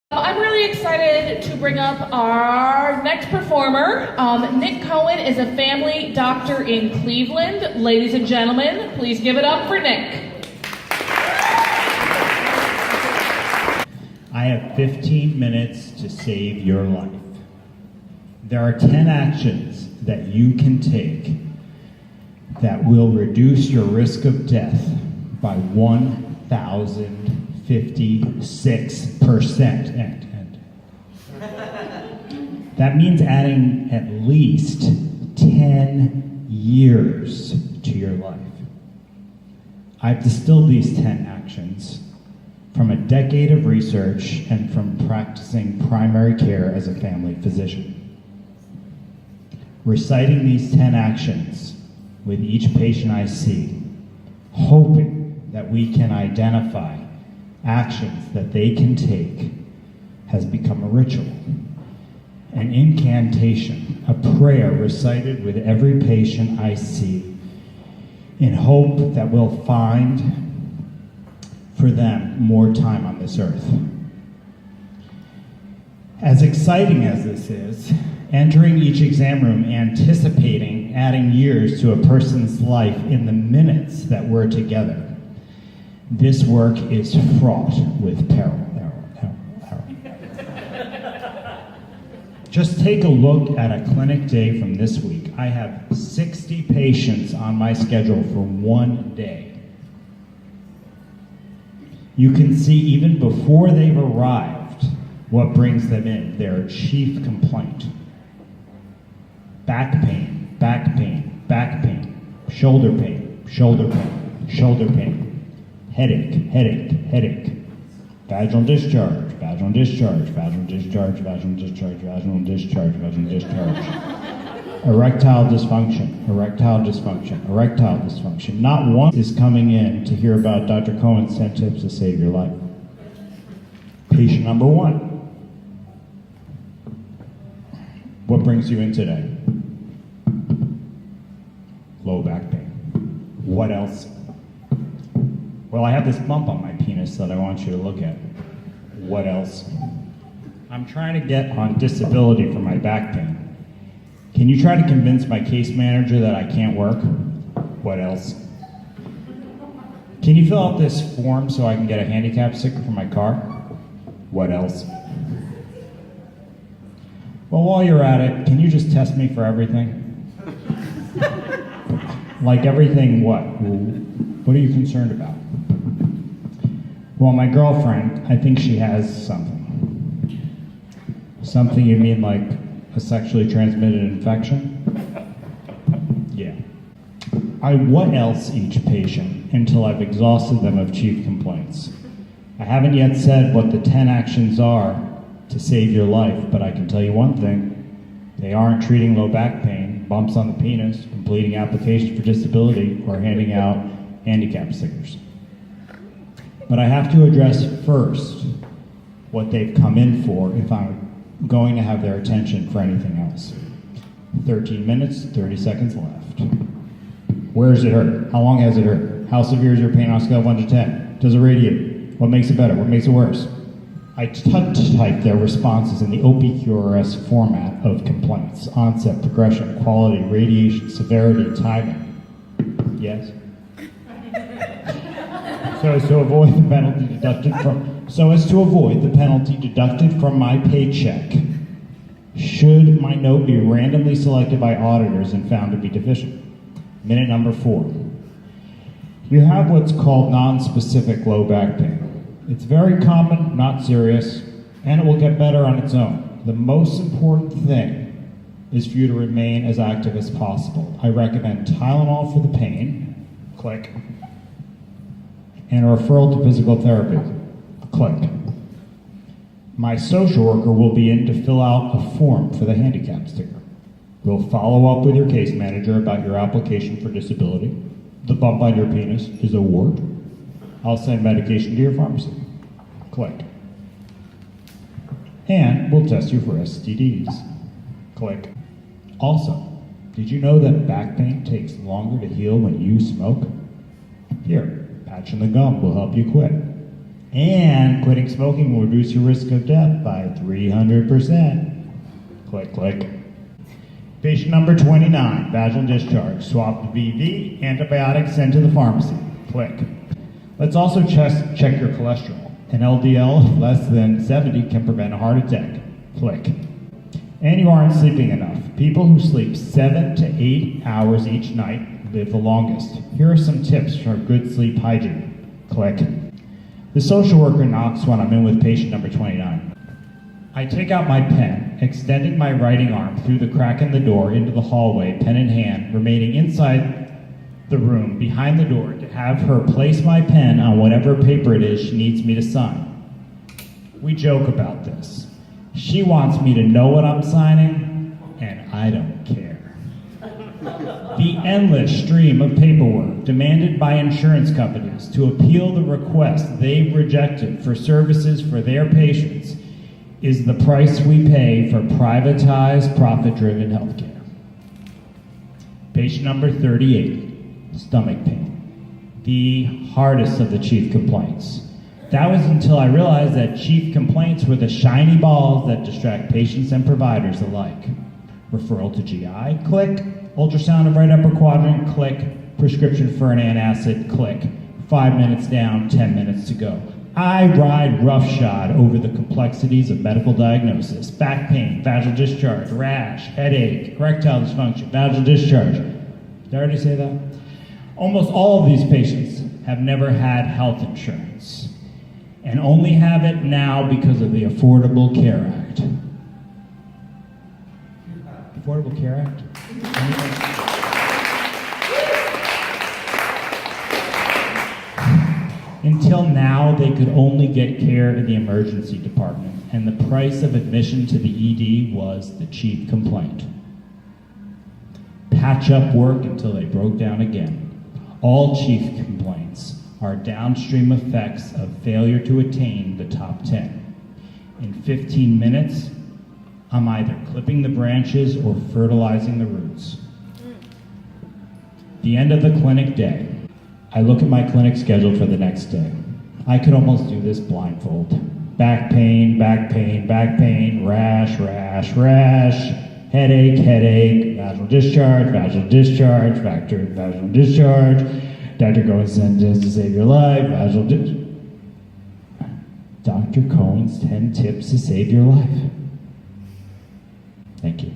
I'm really excited to bring up our next performer. Nick Cohen is a family doctor in Cleveland. Ladies and gentlemen, please give it up for Nick. I have 15 minutes to save your life. There are 10 actions that you can take that will reduce your risk of death by 1,056%. That means adding at least 10 years to your life. I've distilled these 10 actions from a decade of research and from practicing primary care as a family physician. Reciting these 10 actions with each patient I see, hoping that we can identify actions that they can take, has become a ritual, an incantation, a prayer recited with every patient I see in hope that we'll find for them more time on this earth. As exciting as this is, entering each exam room anticipating adding years to a person's life in the minutes that we're together, this work is fraught with peril. Just take a look at a clinic day from this week. I have 60 patients on my schedule for one day. You can see even before they've arrived what brings them in, their chief complaint. Back pain, back pain, back pain, shoulder pain, shoulder pain, shoulder pain, headache, headache, headache, vaginal discharge, vaginal discharge, vaginal discharge, vaginal discharge, vaginal discharge, vaginal discharge, erectile dysfunction, erectile dysfunction, erectile dysfunction. Not one is coming in to hear about Dr. Cohen's 10 tips to save your life. Patient number 1. What brings you in today? Low back pain. What else? Well, I have this bump on my penis that I want you to look at. What else? I'm trying to get on disability for my back pain. Can you try to convince my case manager that I can't work? What else? Can you fill out this form so I can get a handicap sticker for my car? What else? Well, while you're at it, can you just test me for everything? Like everything what? What are you concerned about? Well, my girlfriend, I think she has something. Something you mean like a sexually transmitted infection? Yeah. I what else each patient until I've exhausted them of chief complaints. I haven't yet said what the 10 actions are to save your life, but I can tell you one thing. They aren't treating low back pain, bumps on the penis, completing applications for disability, or handing out handicap stickers. But I have to address first what they've come in for if I'm going to have their attention for anything else. 13 minutes, 30 seconds left. Where does it hurt? How long has it hurt? How severe is your pain on a scale of 1 to 10? Does it radiate? What makes it better? What makes it worse? I type their responses in the OPQRS format of complaints: onset, progression, quality, radiation, severity, timing. Yes? So as to avoid the penalty deducted from my paycheck, should my note be randomly selected by auditors and found to be deficient. Minute number 4. You have what's called non-specific low back pain. It's very common, not serious, and it will get better on its own. The most important thing is for you to remain as active as possible. I recommend Tylenol for the pain, click, and a referral to physical therapy, click. My social worker will be in to fill out a form for the handicap sticker. We'll follow up with your case manager about your application for disability. The bump on your penis is a wart. I'll send medication to your pharmacy. Click. And we'll test you for STDs. Click. Also, did you know that back pain takes longer to heal when you smoke? Here, patching the gum will help you quit. And quitting smoking will reduce your risk of death by 300%. Click, click. Patient number 29, vaginal discharge, swapped VV, antibiotics sent to the pharmacy. Click. Let's also check your cholesterol. An LDL less than 70 can prevent a heart attack. Click. And you aren't sleeping enough. People who sleep 7 to 8 hours each night live the longest. Here are some tips for good sleep hygiene. Click. The social worker knocks when I'm in with patient number 29. I take out my pen, extending my writing arm through the crack in the door into the hallway, pen in hand, remaining inside the room behind the door to have her place my pen on whatever paper it is she needs me to sign. We joke about this. She wants me to know what I'm signing, and I don't care. The endless stream of paperwork demanded by insurance companies to appeal the request they've rejected for services for their patients is the price we pay for privatized, profit-driven healthcare. Patient number 38, stomach pain. The hardest of the chief complaints. That was until I realized that chief complaints were the shiny balls that distract patients and providers alike. Referral to GI, click. Ultrasound of right upper quadrant, click. Prescription for an antacid, click. 5 minutes down, 10 minutes to go. I ride roughshod over the complexities of medical diagnosis. Back pain, vaginal discharge, rash, headache, erectile dysfunction, vaginal discharge. Did I already say that? Almost all of these patients have never had health insurance and only have it now because of the Affordable Care Act. Affordable Care Act? Until now, they could only get care in the emergency department, and the price of admission to the ED was the chief complaint. Patch up work until they broke down again. All chief complaints are downstream effects of failure to attain the top 10. In 15 minutes, I'm either clipping the branches or fertilizing the roots. The end of the clinic day. I look at my clinic schedule for the next day. I could almost do this blindfold. Back pain, back pain, back pain, rash, rash, rash, headache, headache, vaginal discharge, vaginal discharge. Dr. Cohen said this to save your life, vaginal discharge. Dr. Cohen's 10 tips to save your life. Thank you.